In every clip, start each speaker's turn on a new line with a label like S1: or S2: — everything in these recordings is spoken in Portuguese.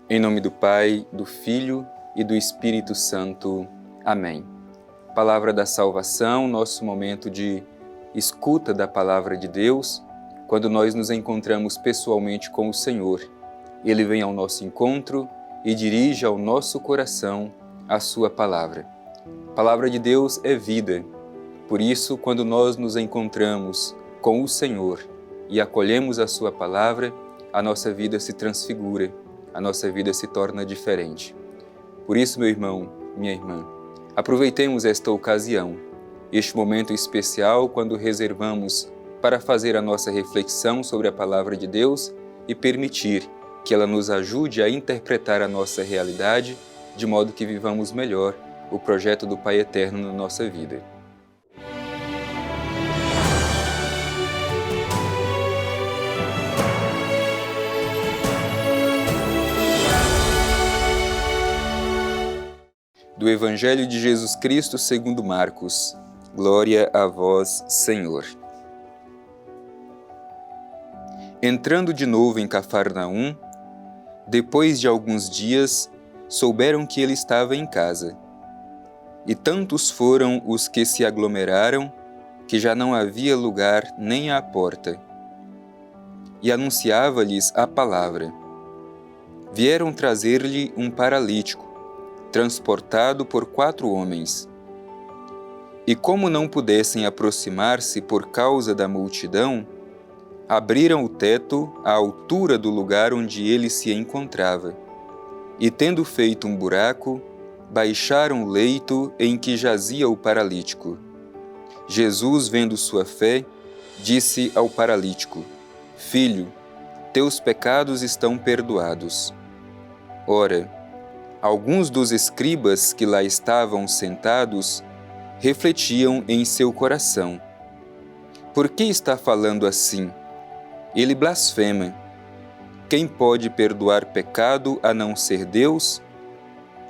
S1: Em nome do Pai, do Filho e do Espírito Santo. Amém. Palavra da salvação, nosso momento de escuta da Palavra de Deus, quando nós nos encontramos pessoalmente com o Senhor. Ele vem ao nosso encontro e dirige ao nosso coração a sua Palavra. A Palavra de Deus é vida. Por isso, quando nós nos encontramos com o Senhor e acolhemos a sua Palavra, a nossa vida se transfigura, a nossa vida se torna diferente. Por isso, meu irmão, minha irmã, aproveitemos esta ocasião, este momento especial quando reservamos para fazer a nossa reflexão sobre a Palavra de Deus e permitir que ela nos ajude a interpretar a nossa realidade de modo que vivamos melhor o projeto do Pai Eterno na nossa vida. Do Evangelho de Jesus Cristo segundo Marcos. Glória a vós, Senhor. Entrando de novo em Cafarnaum, depois de alguns dias, souberam que ele estava em casa. E tantos foram os que se aglomeraram, que já não havia lugar nem à porta. E anunciava-lhes a palavra. Vieram trazer-lhe um paralítico, transportado por 4 homens. E como não pudessem aproximar-se por causa da multidão, abriram o teto à altura do lugar onde ele se encontrava, e tendo feito um buraco, baixaram o leito em que jazia o paralítico. Jesus, vendo sua fé, disse ao paralítico: Filho, teus pecados estão perdoados. Ora, alguns dos escribas que lá estavam sentados refletiam em seu coração: Por que está falando assim? Ele blasfema. Quem pode perdoar pecado a não ser Deus?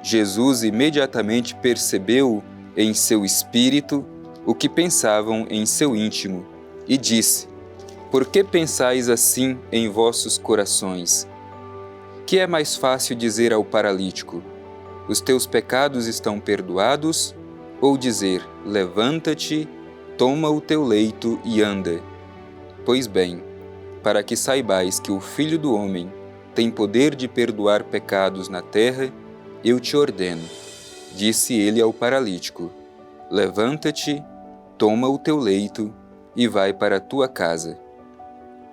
S1: Jesus imediatamente percebeu em seu espírito o que pensavam em seu íntimo e disse: Por que pensais assim em vossos corações? Que é mais fácil dizer ao paralítico: Os teus pecados estão perdoados, ou dizer: Levanta-te, toma o teu leito e anda? Pois bem, para que saibais que o Filho do Homem tem poder de perdoar pecados na terra, eu te ordeno, disse ele ao paralítico: Levanta-te, toma o teu leito e vai para a tua casa.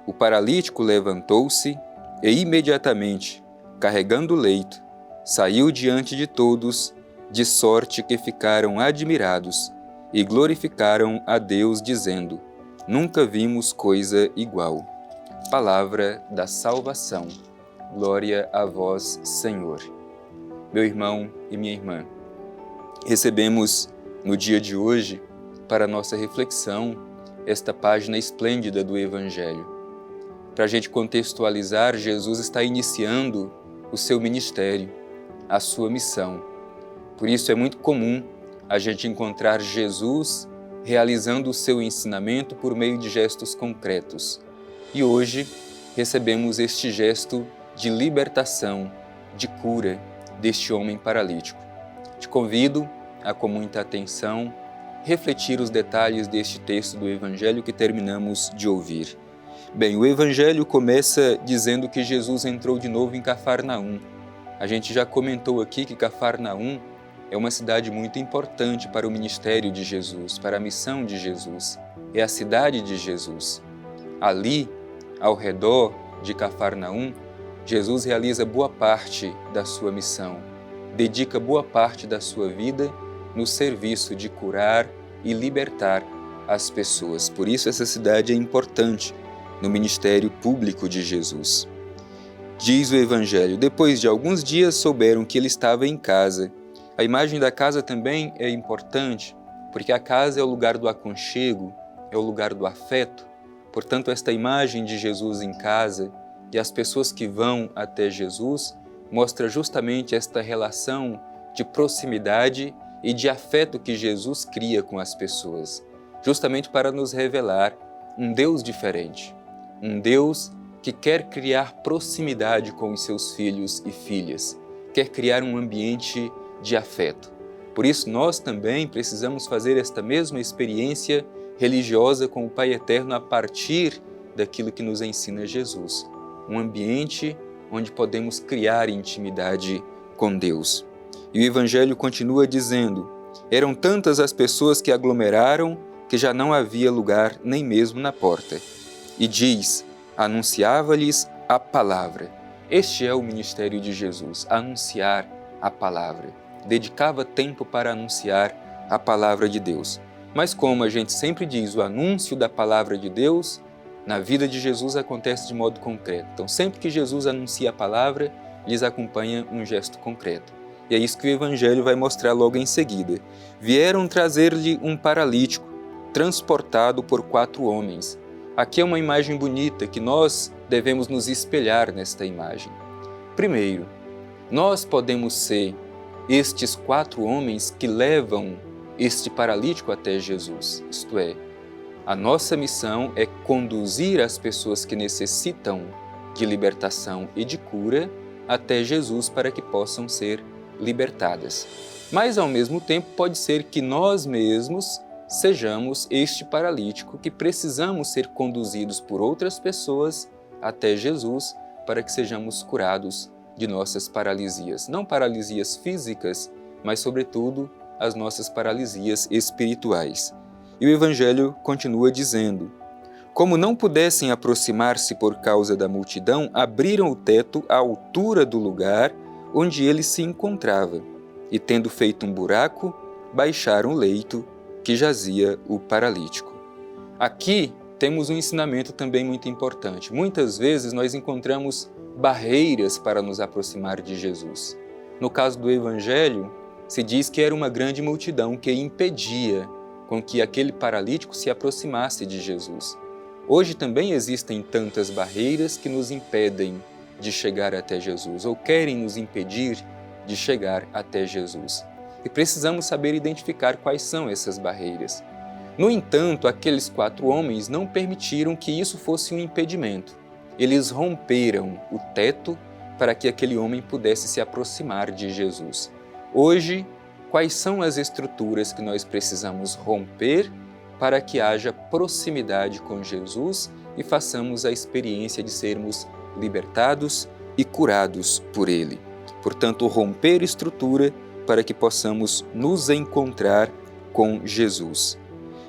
S1: O paralítico levantou-se e imediatamente, carregando o leito, saiu diante de todos, de sorte que ficaram admirados e glorificaram a Deus, dizendo: Nunca vimos coisa igual. Palavra da salvação. Glória a vós, Senhor. Meu irmão e minha irmã, recebemos no dia de hoje, para nossa reflexão, esta página esplêndida do Evangelho. Para a gente contextualizar, Jesus está iniciando o seu ministério, a sua missão. Por isso é muito comum a gente encontrar Jesus realizando o seu ensinamento por meio de gestos concretos. E hoje recebemos este gesto de libertação, de cura deste homem paralítico. Te convido a, com muita atenção, refletir os detalhes deste texto do Evangelho que terminamos de ouvir. Bem, o Evangelho começa dizendo que Jesus entrou de novo em Cafarnaum. A gente já comentou aqui que Cafarnaum é uma cidade muito importante para o ministério de Jesus, para a missão de Jesus. É a cidade de Jesus. Ali, ao redor de Cafarnaum, Jesus realiza boa parte da sua missão, dedica boa parte da sua vida no serviço de curar e libertar as pessoas. Por isso essa cidade é importante no ministério público de Jesus. Diz o Evangelho: depois de alguns dias souberam que ele estava em casa. A imagem da casa também é importante, porque a casa é o lugar do aconchego, é o lugar do afeto. Portanto, esta imagem de Jesus em casa e as pessoas que vão até Jesus mostra justamente esta relação de proximidade e de afeto que Jesus cria com as pessoas, justamente para nos revelar um Deus diferente, um Deus que quer criar proximidade com os seus filhos e filhas, quer criar um ambiente de afeto. Por isso, nós também precisamos fazer esta mesma experiência religiosa com o Pai Eterno a partir daquilo que nos ensina Jesus. Um ambiente onde podemos criar intimidade com Deus. E o Evangelho continua dizendo: eram tantas as pessoas que aglomeraram que já não havia lugar nem mesmo na porta. E diz: anunciava-lhes a palavra. Este é o ministério de Jesus, anunciar a palavra. Dedicava tempo para anunciar a palavra de Deus. Mas como a gente sempre diz, o anúncio da palavra de Deus, na vida de Jesus acontece de modo concreto. Então, sempre que Jesus anuncia a palavra, lhes acompanha um gesto concreto. E é isso que o Evangelho vai mostrar logo em seguida. Vieram trazer-lhe um paralítico, transportado por 4 homens. Aqui é uma imagem bonita que nós devemos nos espelhar nesta imagem. Primeiro, nós podemos ser estes 4 homens que levam este paralítico até Jesus. Isto é, a nossa missão é conduzir as pessoas que necessitam de libertação e de cura até Jesus para que possam ser libertadas. Mas, ao mesmo tempo, pode ser que nós mesmos sejamos este paralítico que precisamos ser conduzidos por outras pessoas até Jesus para que sejamos curados de nossas paralisias. Não paralisias físicas, mas, sobretudo, as nossas paralisias espirituais. E o Evangelho continua dizendo: como não pudessem aproximar-se por causa da multidão, abriram o teto à altura do lugar onde ele se encontrava, e tendo feito um buraco, baixaram o leito que jazia o paralítico. Aqui temos um ensinamento também muito importante. Muitas vezes nós encontramos barreiras para nos aproximar de Jesus. No caso do Evangelho, se diz que era uma grande multidão que impedia com que aquele paralítico se aproximasse de Jesus. Hoje também existem tantas barreiras que nos impedem de chegar até Jesus, ou querem nos impedir de chegar até Jesus. E precisamos saber identificar quais são essas barreiras. No entanto, aqueles 4 homens não permitiram que isso fosse um impedimento. Eles romperam o teto para que aquele homem pudesse se aproximar de Jesus. Hoje, quais são as estruturas que nós precisamos romper para que haja proximidade com Jesus e façamos a experiência de sermos libertados e curados por Ele? Portanto, romper estrutura para que possamos nos encontrar com Jesus.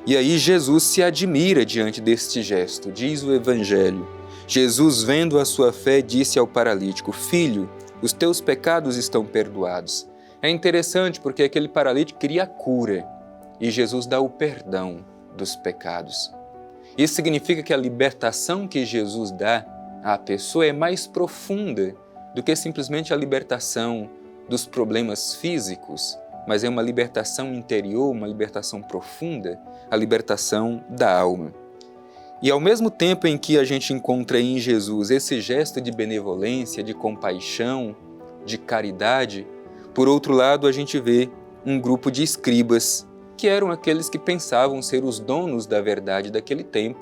S1: E aí Jesus se admira diante deste gesto, diz o Evangelho. Jesus, vendo a sua fé, disse ao paralítico: Filho, os teus pecados estão perdoados. É interessante porque aquele paralítico queria a cura e Jesus dá o perdão dos pecados. Isso significa que a libertação que Jesus dá à pessoa é mais profunda do que simplesmente a libertação dos problemas físicos, mas é uma libertação interior, uma libertação profunda, a libertação da alma. E ao mesmo tempo em que a gente encontra em Jesus esse gesto de benevolência, de compaixão, de caridade, por outro lado a gente vê um grupo de escribas, que eram aqueles que pensavam ser os donos da verdade daquele tempo,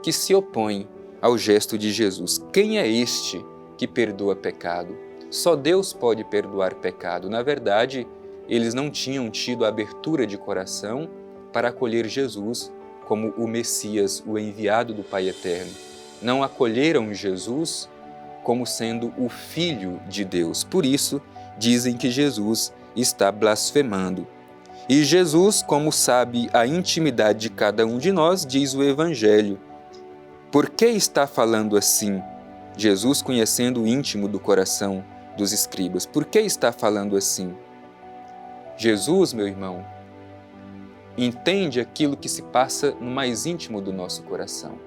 S1: que se opõem ao gesto de Jesus. Quem é este que perdoa pecado? Só Deus pode perdoar pecado. Na verdade, eles não tinham tido a abertura de coração para acolher Jesus como o Messias, o enviado do Pai Eterno. Não acolheram Jesus como sendo o Filho de Deus. Por isso, dizem que Jesus está blasfemando. E Jesus, como sabe a intimidade de cada um de nós, diz o Evangelho: por que está falando assim? Jesus, conhecendo o íntimo do coração dos escribas, por que está falando assim? Jesus, meu irmão, entende aquilo que se passa no mais íntimo do nosso coração.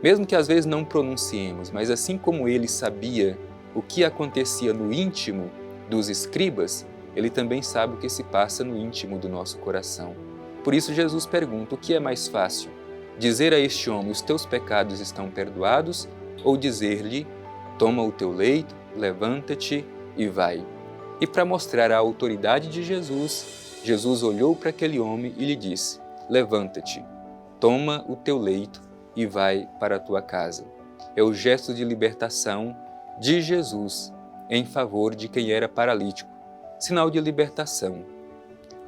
S1: Mesmo que às vezes não pronunciemos, mas assim como ele sabia o que acontecia no íntimo dos escribas, ele também sabe o que se passa no íntimo do nosso coração. Por isso Jesus pergunta: o que é mais fácil? Dizer a este homem: os teus pecados estão perdoados, ou dizer-lhe: toma o teu leito, levanta-te e vai? E para mostrar a autoridade de Jesus, Jesus olhou para aquele homem e lhe disse: levanta-te, toma o teu leito e vai para a tua casa. é o gesto de libertação de Jesus em favor de quem era paralítico, sinal de libertação.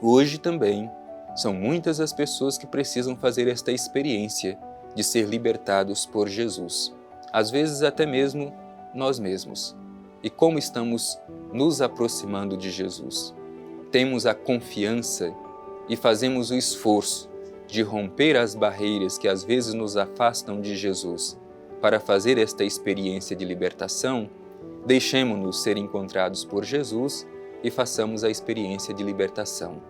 S1: Hoje também são muitas as pessoas que precisam fazer esta experiência de ser libertados por Jesus, às vezes até mesmo nós mesmos. E como estamos nos aproximando de Jesus? Temos a confiança e fazemos o esforço de romper as barreiras que às vezes nos afastam de Jesus para fazer esta experiência de libertação? Deixemo-nos ser encontrados por Jesus e façamos a experiência de libertação.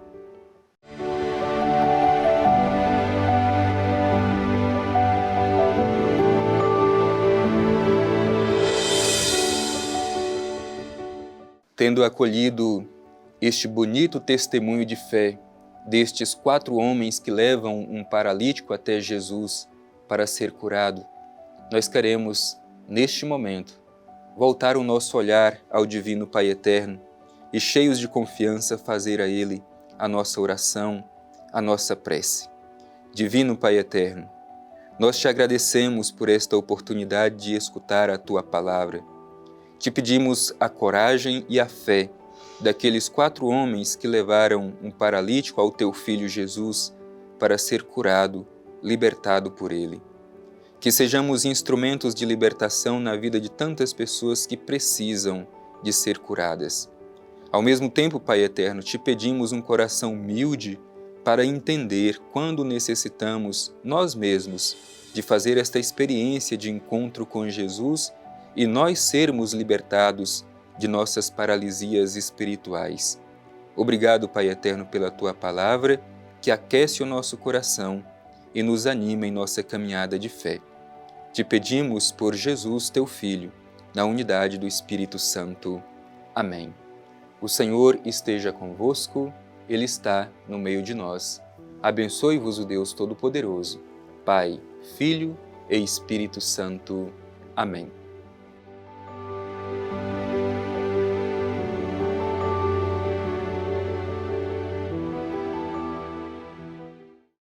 S1: Tendo acolhido este bonito testemunho de fé destes 4 homens que levam um paralítico até Jesus para ser curado, nós queremos, neste momento, voltar o nosso olhar ao Divino Pai Eterno e, cheios de confiança, fazer a Ele a nossa oração, a nossa prece. Divino Pai Eterno, nós te agradecemos por esta oportunidade de escutar a Tua Palavra. Te pedimos a coragem e a fé daqueles 4 homens que levaram um paralítico ao Teu Filho Jesus para ser curado, libertado por Ele. Que sejamos instrumentos de libertação na vida de tantas pessoas que precisam de ser curadas. Ao mesmo tempo, Pai Eterno, te pedimos um coração humilde para entender quando necessitamos, nós mesmos, de fazer esta experiência de encontro com Jesus e nós sermos libertados de nossas paralisias espirituais. Obrigado, Pai Eterno, pela Tua Palavra, que aquece o nosso coração e nos anima em nossa caminhada de fé. Te pedimos por Jesus, Teu Filho, na unidade do Espírito Santo. Amém. O Senhor esteja convosco, Ele está no meio de nós. Abençoe-vos o Deus Todo-Poderoso, Pai, Filho e Espírito Santo. Amém.